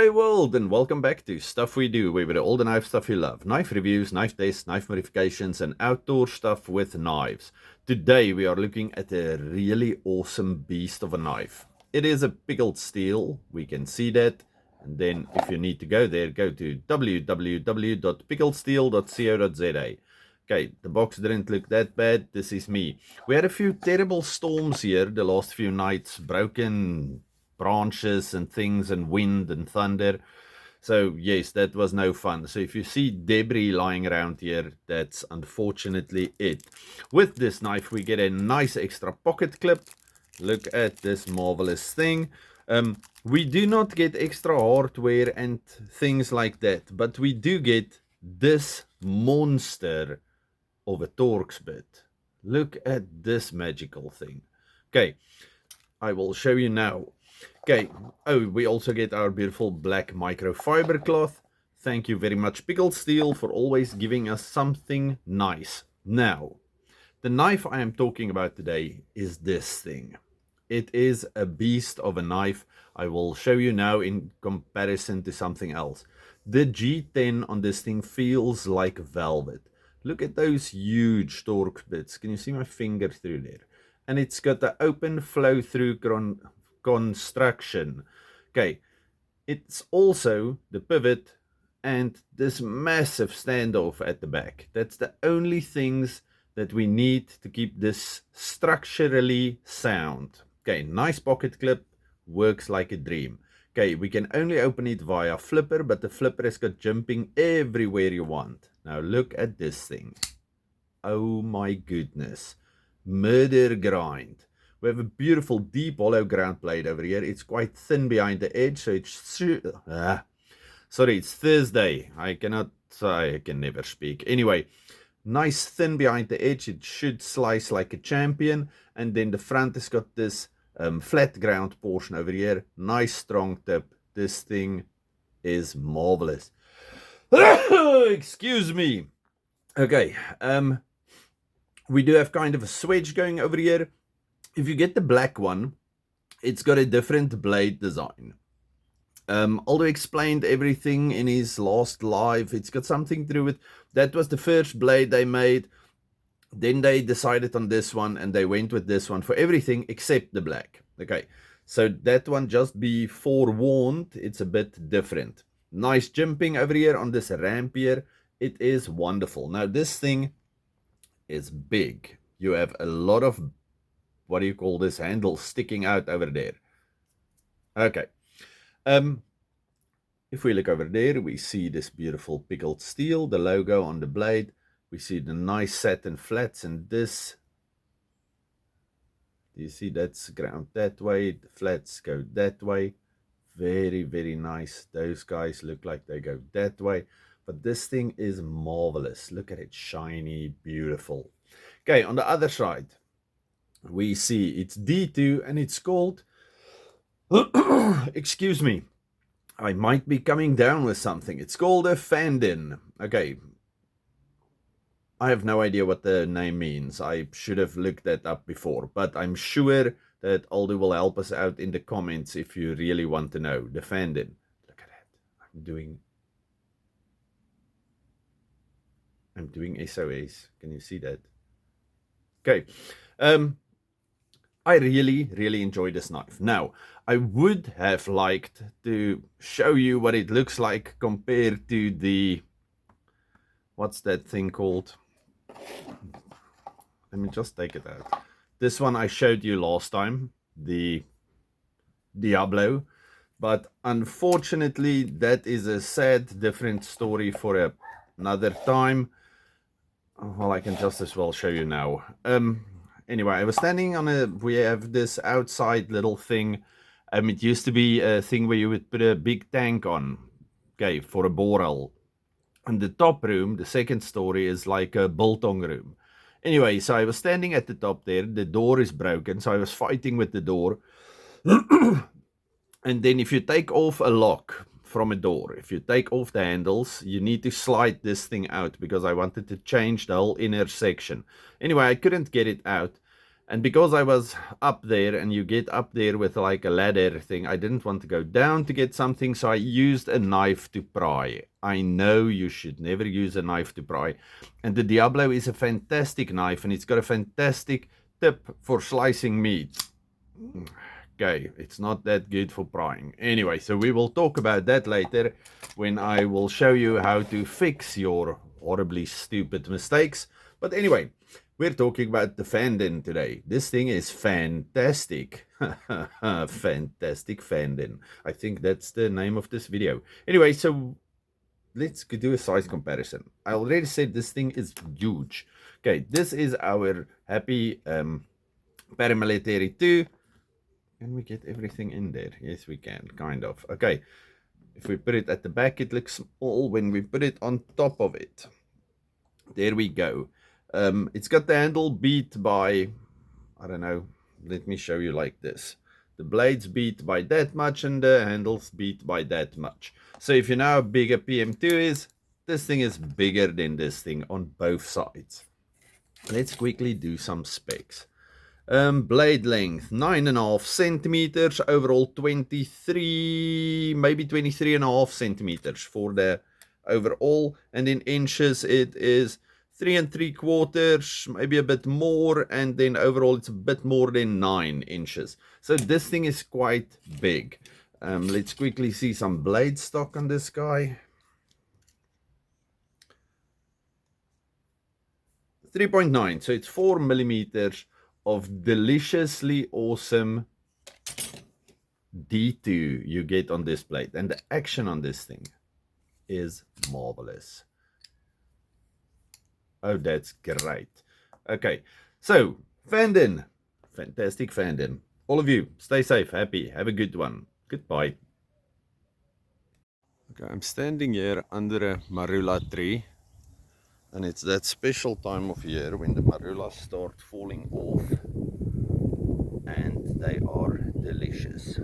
G'day world, and welcome back to Stuff We Do, where we do all the knife stuff you love. Knife reviews, knife tests, knife modifications, and outdoor stuff with knives. Today we are looking at a really awesome beast of a knife. It is a pickled steel, we can see that. And then if you need to go there, go to www.pickledsteel.co.za. Okay, the box didn't look that bad. This is me. We had a few terrible storms here the last few nights, broken branches and things and wind and thunder. So yes, that was no fun. So if you see debris lying around here, that's unfortunately it. With this knife we get a nice extra pocket clip. Look at this marvelous thing. We do not get extra hardware and things like that, but we do get this monster of a Torx bit. Look at this magical thing. Okay, I will show you now. Okay, oh, we also get our beautiful black microfiber cloth. Thank you very much, Pickled Steel, for always giving us something nice. Now, the knife I am talking about today is this thing. It is a beast of a knife. I will show you now in comparison to something else. The G10 on this thing feels like velvet. Look at those huge Torx bits. Can you see my finger through there? And it's got the open flow through construction. Okay, it's also the pivot and this massive standoff at the back. That's the only things that we need to keep this structurally sound. Okay, nice pocket clip, works like a dream. Okay, we can only open it via flipper, but the flipper has got jumping everywhere you want. Now look at this thing. Oh my goodness. Murder grind. We have a beautiful deep hollow ground blade over here. It's quite thin behind the edge, so it's sorry, it's Thursday. I can never speak. Anyway, nice thin behind the edge. It should slice like a champion. And then the front has got this flat ground portion over here. Nice strong tip. This thing is marvelous. Excuse me. Okay, we do have kind of a switch going over here. If you get the black one, it's got a different blade design. Aldo explained everything in his last live. It's got something to do with, that was the first blade they made. Then they decided on this one and they went with this one for everything except the black. Okay, so that one, just be forewarned, it's a bit different. Nice jumping over here on this ramp here. It is wonderful. Now this thing is big. You have a lot of, what do you call this, handle sticking out over there. Okay, if we look over there, we see this beautiful pickled steel, the logo on the blade. We see the nice satin flats, and this, do you see that's ground that way, the flats go that way. Very, very nice. Those guys look like they go that way, but this thing is marvelous. Look at it, shiny, beautiful. Okay, on the other side, we see it's D2 and it's called, excuse me, I might be coming down with something. It's called a Fanden. Okay, I have no idea what the name means. I should have looked that up before, but I'm sure that Aldo will help us out in the comments if you really want to know. The Fanden. Look at that. I'm doing SOS. Can you see that? Okay. I really enjoy this knife. Now, I would have liked to show you what it looks like compared to the, what's that thing called? Let me just take it out. This one I showed you last time, the Diablo, but unfortunately that is a sad different story for another time. Well, I can just as well show you now. Anyway, I was standing on we have this outside little thing. It used to be a thing where you would put a big tank on, okay, for a borehole. And the top room, the second story, is like a biltong room. Anyway, so I was standing at the top there. The door is broken, so I was fighting with the door. And then if you take off a lock from a door, if you take off the handles, you need to slide this thing out because I wanted to change the whole inner section. Anyway, I couldn't get it out. And because I was up there, and you get up there with like a ladder thing, I didn't want to go down to get something, so I used a knife to pry. I know you should never use a knife to pry. And the Diablo is a fantastic knife, and it's got a fantastic tip for slicing meat. Okay, it's not that good for prying. Anyway, so we will talk about that later when I will show you how to fix your horribly stupid mistakes. But anyway, we're talking about the Fanden today. This thing is fantastic. Fantastic Fanden. I think that's the name of this video. Anyway, so let's do a size comparison. I already said this thing is huge. Okay, this is our happy paramilitary 2. Can we get everything in there? Yes, we can, kind of. Okay, if we put it at the back, it looks small. When we put it on top of it, there we go. It's got the handle beat by, I don't know, let me show you like this. The blades beat by that much and the handles beat by that much. So if you know how big a PM2 is, this thing is bigger than this thing on both sides. Let's quickly do some specs. Blade length 9.5 centimeters, overall 23, maybe 23.5 centimeters for the overall, and in inches it is 3 3/4, maybe a bit more, and then overall it's a bit more than 9 inches. So this thing is quite big. Let's quickly see some blade stock on this guy. 3.9, so it's 4 millimeters of deliciously awesome D2 you get on this blade, and the action on this thing is marvelous. Oh, that's great. Okay, so Fanden, fantastic Fanden. All of you, stay safe, happy, have a good one. Goodbye. Okay, I'm standing here under a marula tree, and it's that special time of year when the marulas start falling off, and they are delicious.